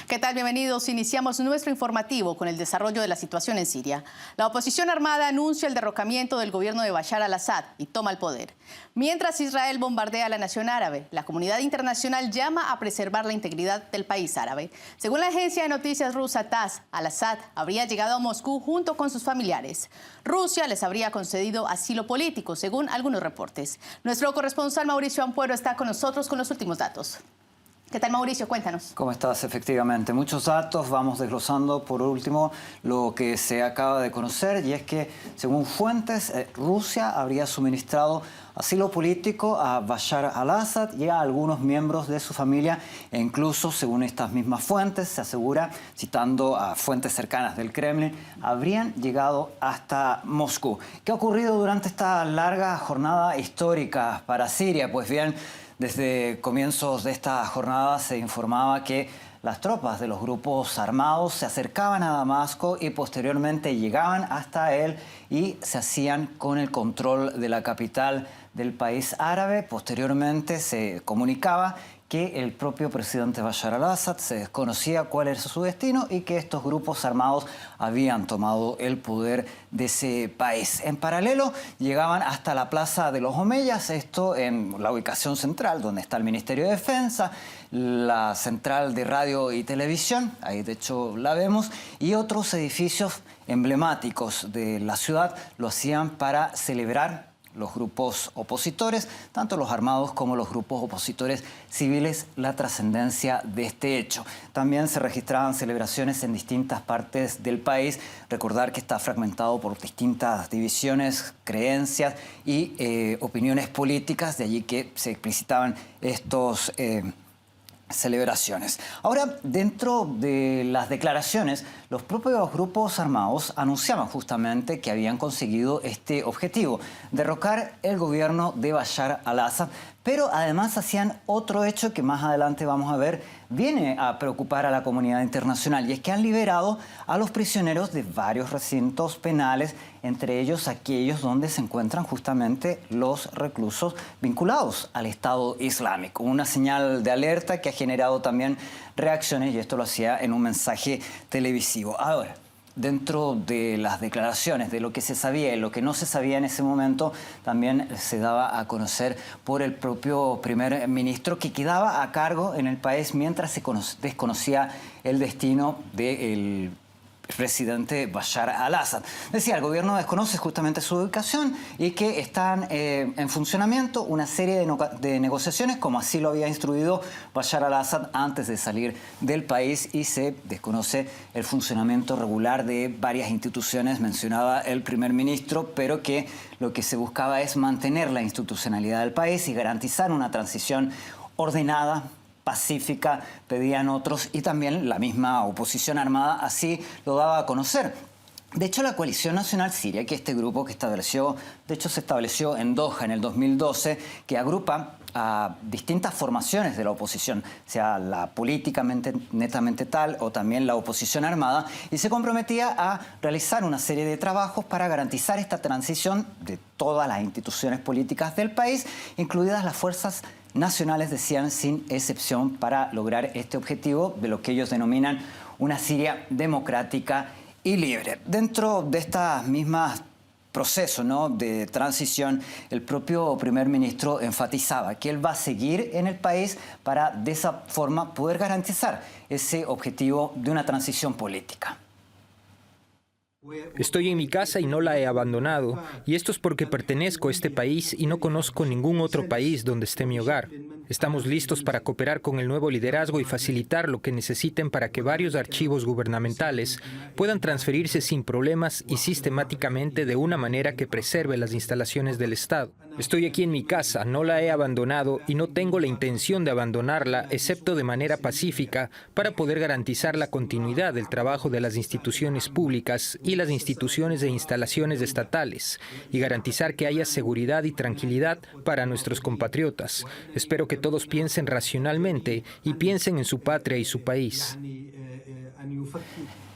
¿Qué tal? Bienvenidos. Iniciamos nuestro informativo con el desarrollo de la situación en Siria. La oposición armada anuncia el derrocamiento del gobierno de Bashar al-Assad y toma el poder. Mientras Israel bombardea a la nación árabe, la comunidad internacional llama a preservar la integridad del país árabe. Según la agencia de noticias rusa TASS, al-Assad habría llegado a Moscú junto con sus familiares. Rusia les habría concedido asilo político, según algunos reportes. Nuestro corresponsal Mauricio Ampuero está con nosotros con los últimos datos. ¿Qué tal, Mauricio? Cuéntanos. ¿Cómo estás? Efectivamente, muchos datos. Vamos desglosando por último lo que se acaba de conocer, y es que, según fuentes, Rusia habría suministrado asilo político a Bashar al-Assad y a algunos miembros de su familia, e incluso, según estas mismas fuentes, se asegura, citando a fuentes cercanas del Kremlin, habrían llegado hasta Moscú. ¿Qué ha ocurrido durante esta larga jornada histórica para Siria? Pues bien, desde comienzos de esta jornada se informaba que las tropas de los grupos armados se acercaban a Damasco y posteriormente llegaban hasta él y se hacían con el control de la capital del país árabe. Posteriormente se comunicaba que el propio presidente Bashar al-Assad se desconocía cuál era su destino y que estos grupos armados habían tomado el poder de ese país. En paralelo, llegaban hasta la Plaza de los Omeyas, esto en la ubicación central, donde está el Ministerio de Defensa, la central de radio y televisión, ahí de hecho la vemos, y otros edificios emblemáticos de la ciudad. Lo hacían para celebrar los grupos opositores, tanto los armados como los grupos opositores civiles, la trascendencia de este hecho. También se registraban celebraciones en distintas partes del país. Recordar que está fragmentado por distintas divisiones, creencias y opiniones políticas, de allí que se explicitaban estos celebraciones. Ahora, dentro de las declaraciones, los propios grupos armados anunciaban justamente que habían conseguido este objetivo: derrocar el gobierno de Bashar al-Assad, pero además hacían otro hecho que más adelante vamos a ver viene a preocupar a la comunidad internacional, y es que han liberado a los prisioneros de varios recintos penales, entre ellos aquellos donde se encuentran justamente los reclusos vinculados al Estado Islámico. Una señal de alerta que ha generado también reacciones, y esto lo hacía en un mensaje televisivo. Ahora, dentro de las declaraciones, de lo que se sabía y lo que no se sabía en ese momento, también se daba a conocer por el propio primer ministro, que quedaba a cargo en el país mientras se desconocía el destino del presidente Bashar al-Assad. Decía, el gobierno desconoce justamente su ubicación y que están en funcionamiento una serie de negociaciones, como así lo había instruido Bashar al-Assad antes de salir del país, y se desconoce el funcionamiento regular de varias instituciones, mencionaba el primer ministro, pero que lo que se buscaba es mantener la institucionalidad del país y garantizar una transición ordenada, pacífica, pedían otros, y también la misma oposición armada así lo daba a conocer. De hecho, la Coalición Nacional Siria, que este grupo que se estableció en Doha en el 2012, que agrupa a distintas formaciones de la oposición, sea la políticamente netamente tal o también la oposición armada, y se comprometía a realizar una serie de trabajos para garantizar esta transición de todas las instituciones políticas del país, incluidas las fuerzas nacionales, decían, sin excepción, para lograr este objetivo de lo que ellos denominan una Siria democrática y libre. Dentro de estas mismas procesos, ¿no?, de transición, el propio primer ministro enfatizaba que él va a seguir en el país para de esa forma poder garantizar ese objetivo de una transición política. Estoy en mi casa y no la he abandonado, y esto es porque pertenezco a este país y no conozco ningún otro país donde esté mi hogar. Estamos listos para cooperar con el nuevo liderazgo y facilitar lo que necesiten para que varios archivos gubernamentales puedan transferirse sin problemas y sistemáticamente de una manera que preserve las instalaciones del Estado. Estoy aquí en mi casa, no la he abandonado y no tengo la intención de abandonarla, excepto de manera pacífica, para poder garantizar la continuidad del trabajo de las instituciones públicas y las instituciones e instalaciones estatales, y garantizar que haya seguridad y tranquilidad para nuestros compatriotas. Espero que todos piensen racionalmente y piensen en su patria y su país.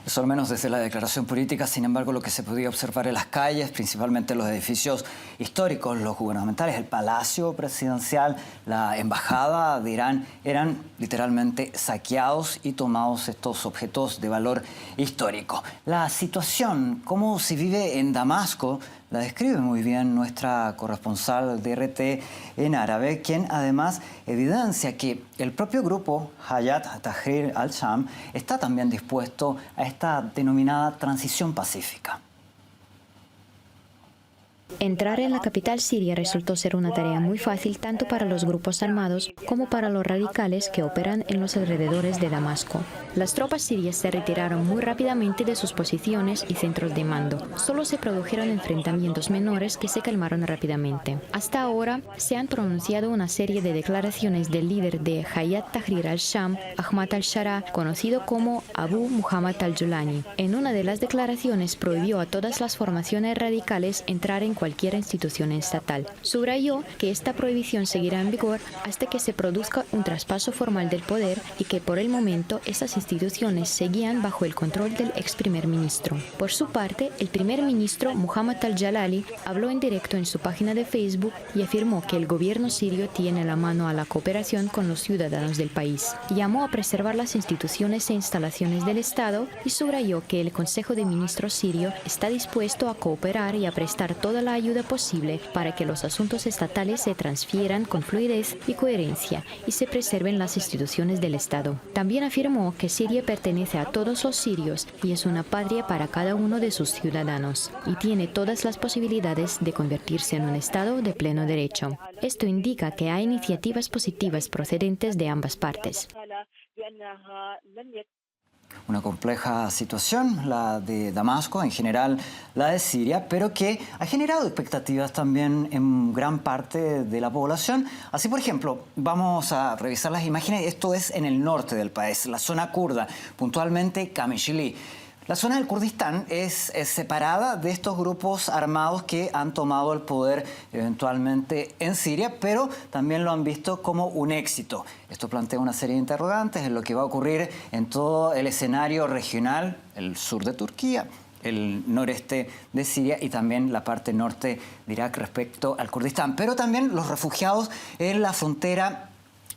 Eso al menos desde la declaración política. Sin embargo, lo que se podía observar en las calles, principalmente los edificios históricos, los gubernamentales, el Palacio Presidencial, la Embajada de Irán, eran literalmente saqueados y tomados estos objetos de valor histórico. La situación, cómo se vive en Damasco, la describe muy bien nuestra corresponsal de RT en árabe, quien además evidencia que el propio grupo Hayat Tahrir al-Sham está también dispuesto a esta denominada transición pacífica. Entrar en la capital siria resultó ser una tarea muy fácil tanto para los grupos armados como para los radicales que operan en los alrededores de Damasco. Las tropas sirias se retiraron muy rápidamente de sus posiciones y centros de mando. Solo se produjeron enfrentamientos menores que se calmaron rápidamente. Hasta ahora se han pronunciado una serie de declaraciones del líder de Hayat Tahrir al-Sham, Ahmad al-Shara, conocido como Abu Muhammad al-Julani. En una de las declaraciones prohibió a todas las formaciones radicales entrar en cualquier institución estatal. Subrayó que esta prohibición seguirá en vigor hasta que se produzca un traspaso formal del poder y que por el momento esas instituciones seguían bajo el control del ex primer ministro. Por su parte, el primer ministro Muhammad al-Jalali habló en directo en su página de Facebook y afirmó que el gobierno sirio tiene la mano a la cooperación con los ciudadanos del país. Llamó a preservar las instituciones e instalaciones del Estado y subrayó que el Consejo de Ministros sirio está dispuesto a cooperar y a prestar toda la ayuda posible para que los asuntos estatales se transfieran con fluidez y coherencia y se preserven las instituciones del Estado. También afirmó que Siria pertenece a todos los sirios y es una patria para cada uno de sus ciudadanos y tiene todas las posibilidades de convertirse en un Estado de pleno derecho. Esto indica que hay iniciativas positivas procedentes de ambas partes. Una compleja situación, la de Damasco, en general la de Siria, pero que ha generado expectativas también en gran parte de la población. Así, por ejemplo, vamos a revisar las imágenes. Esto es en el norte del país, la zona kurda, puntualmente Kamishli. La zona del Kurdistán es separada de estos grupos armados que han tomado el poder eventualmente en Siria, pero también lo han visto como un éxito. Esto plantea una serie de interrogantes en lo que va a ocurrir en todo el escenario regional, el sur de Turquía, el noreste de Siria y también la parte norte de Irak respecto al Kurdistán. Pero también los refugiados en la frontera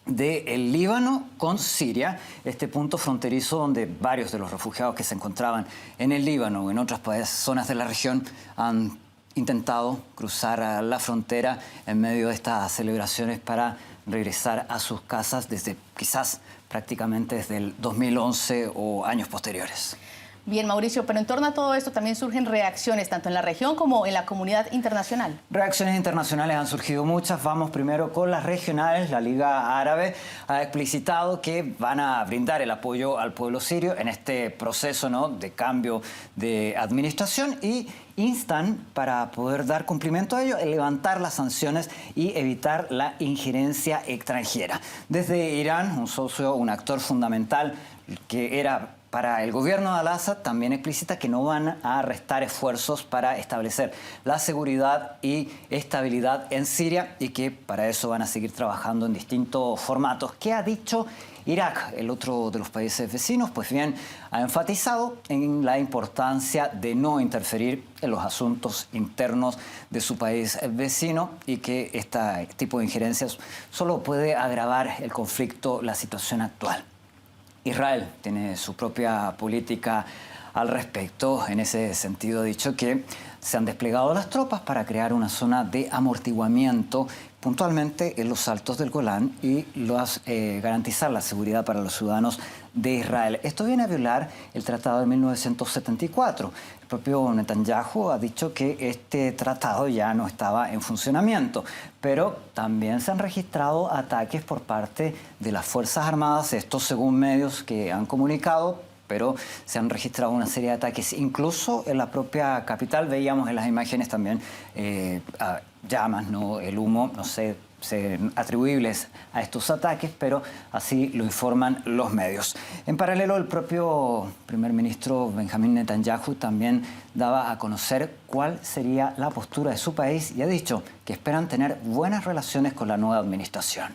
del Líbano con Siria, este punto fronterizo donde varios de los refugiados que se encontraban en el Líbano o en otras zonas de la región han intentado cruzar la frontera en medio de estas celebraciones para regresar a sus casas desde quizás prácticamente desde el 2011 o años posteriores. Bien, Mauricio, pero en torno a todo esto también surgen reacciones, tanto en la región como en la comunidad internacional. Reacciones internacionales han surgido muchas. Vamos primero con las regionales. La Liga Árabe ha explicitado que van a brindar el apoyo al pueblo sirio en este proceso, ¿no?, de cambio de administración y instan, para poder dar cumplimiento a ello, a levantar las sanciones y evitar la injerencia extranjera. Desde Irán, un socio, un actor fundamental que era para el gobierno de Al-Assad, también explicita que no van a restar esfuerzos para establecer la seguridad y estabilidad en Siria y que para eso van a seguir trabajando en distintos formatos. ¿Qué ha dicho Irak, el otro de los países vecinos? Pues bien, ha enfatizado en la importancia de no interferir en los asuntos internos de su país vecino y que este tipo de injerencias solo puede agravar el conflicto, la situación actual. Israel tiene su propia política al respecto. En ese sentido, ha dicho que se han desplegado las tropas para crear una zona de amortiguamiento puntualmente en los altos del Golán y garantizar la seguridad para los ciudadanos de Israel. Esto viene a violar el tratado de 1974. El propio Netanyahu ha dicho que este tratado ya no estaba en funcionamiento, pero también se han registrado ataques por parte de las Fuerzas Armadas, esto según medios que han comunicado, pero se han registrado una serie de ataques, incluso en la propia capital. Veíamos en las imágenes también llamas, ¿no?, el humo, no sé, atribuibles a estos ataques, pero así lo informan los medios. En paralelo, el propio primer ministro Benjamín Netanyahu también daba a conocer cuál sería la postura de su país y ha dicho que esperan tener buenas relaciones con la nueva administración.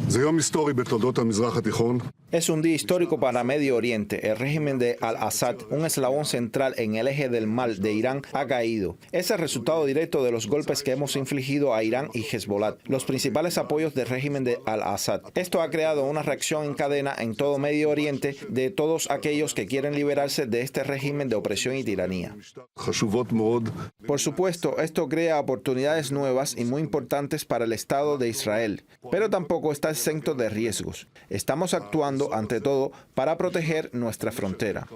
זה יום היסטורי בתולדות המזרח התיכון. Es un día histórico para Medio Oriente. El régimen de al-Assad, un eslabón central en el eje del mal de Irán, ha caído. Es el resultado directo de los golpes que hemos infligido a Irán y Hezbollah, los principales apoyos del régimen de al-Assad. Esto ha creado una reacción en cadena en todo Medio Oriente de todos aquellos que quieren liberarse de este régimen de opresión y tiranía. Por supuesto, esto crea oportunidades nuevas y muy importantes para el Estado de Israel, pero tampoco está exento de riesgos. Estamos actuando ante todo para proteger nuestra frontera.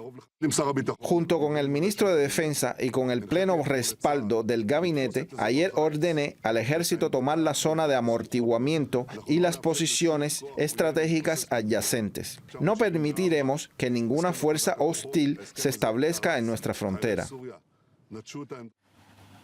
Junto con el ministro de Defensa y con el pleno respaldo del gabinete, ayer ordené al ejército tomar la zona de amortiguamiento y las posiciones estratégicas adyacentes. No permitiremos que ninguna fuerza hostil se establezca en nuestra frontera.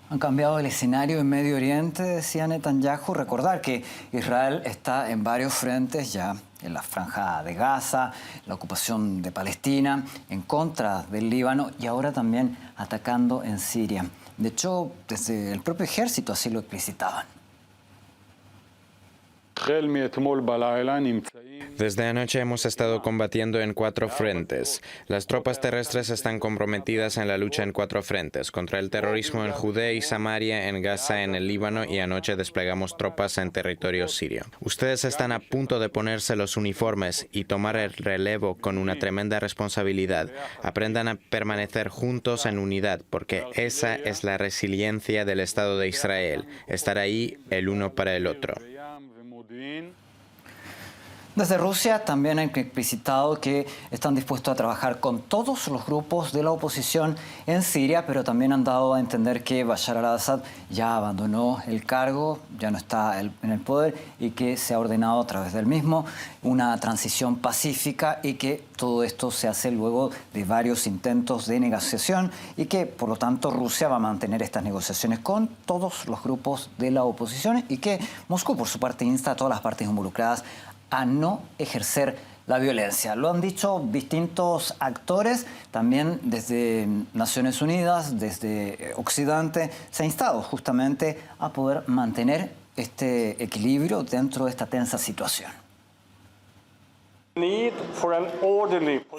Han cambiado el escenario en Medio Oriente, decía Netanyahu. Recordar que Israel está en varios frentes ya, en la franja de Gaza, la ocupación de Palestina, en contra del Líbano y ahora también atacando en Siria. De hecho, desde el propio ejército así lo explicitaban. Desde anoche hemos estado combatiendo en 4 frentes. Las tropas terrestres están comprometidas en la lucha en 4 frentes, contra el terrorismo en Judea y Samaria, en Gaza, en el Líbano y anoche desplegamos tropas en territorio sirio. Ustedes están a punto de ponerse los uniformes y tomar el relevo con una tremenda responsabilidad. Aprendan a permanecer juntos en unidad, porque esa es la resiliencia del Estado de Israel, estar ahí el uno para el otro. Desde Rusia también han explicitado que están dispuestos a trabajar con todos los grupos de la oposición en Siria, pero también han dado a entender que Bashar al-Assad ya abandonó el cargo, ya no está en el poder y que se ha ordenado a través del mismo una transición pacífica y que todo esto se hace luego de varios intentos de negociación y que, por lo tanto, Rusia va a mantener estas negociaciones con todos los grupos de la oposición y que Moscú, por su parte, insta a todas las partes involucradas a no ejercer la violencia. Lo han dicho distintos actores, también desde Naciones Unidas, desde Occidente, se ha instado justamente a poder mantener este equilibrio dentro de esta tensa situación.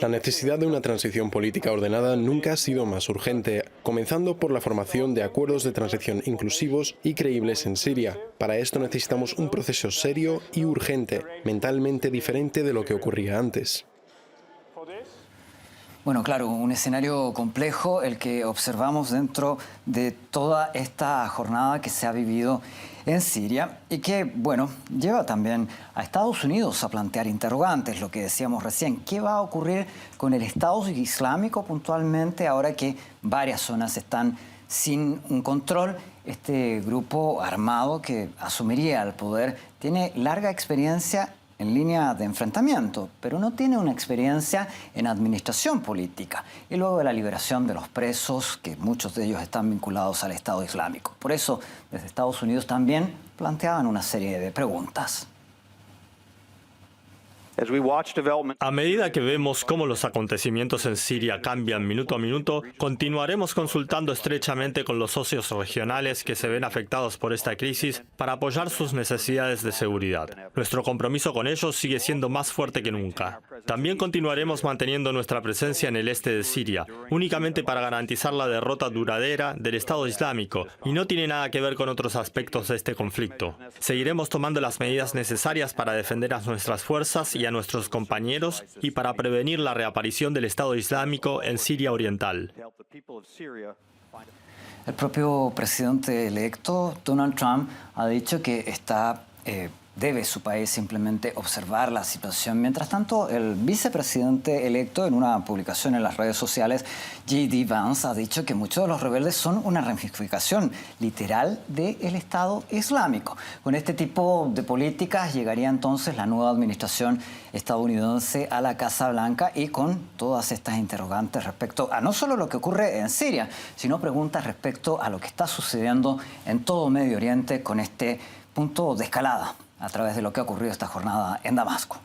La necesidad de una transición política ordenada nunca ha sido más urgente, comenzando por la formación de acuerdos de transición inclusivos y creíbles en Siria. Para esto necesitamos un proceso serio y urgente, mentalmente diferente de lo que ocurría antes. Bueno, claro, un escenario complejo el que observamos dentro de toda esta jornada que se ha vivido en Siria y que, bueno, lleva también a Estados Unidos a plantear interrogantes, lo que decíamos recién. ¿Qué va a ocurrir con el Estado Islámico puntualmente ahora que varias zonas están sin un control? Este grupo armado que asumiría el poder tiene larga experiencia en línea de enfrentamiento, pero no tiene una experiencia en administración política. Y luego de la liberación de los presos, que muchos de ellos están vinculados al Estado Islámico. Por eso, desde Estados Unidos también planteaban una serie de preguntas. A medida que vemos cómo los acontecimientos en Siria cambian minuto a minuto, continuaremos consultando estrechamente con los socios regionales que se ven afectados por esta crisis para apoyar sus necesidades de seguridad. Nuestro compromiso con ellos sigue siendo más fuerte que nunca. También continuaremos manteniendo nuestra presencia en el este de Siria, únicamente para garantizar la derrota duradera del Estado Islámico, y no tiene nada que ver con otros aspectos de este conflicto. Seguiremos tomando las medidas necesarias para defender a nuestras fuerzas y a nuestros compañeros y para prevenir la reaparición del Estado Islámico en Siria Oriental. El propio presidente electo, Donald Trump, ha dicho que debe su país simplemente observar la situación. Mientras tanto, el vicepresidente electo, en una publicación en las redes sociales, J.D. Vance, ha dicho que muchos de los rebeldes son una ramificación literal del Estado Islámico. Con este tipo de políticas llegaría entonces la nueva administración estadounidense a la Casa Blanca y con todas estas interrogantes respecto a no solo lo que ocurre en Siria, sino preguntas respecto a lo que está sucediendo en todo Medio Oriente con este punto de escalada a través de lo que ha ocurrido esta jornada en Damasco.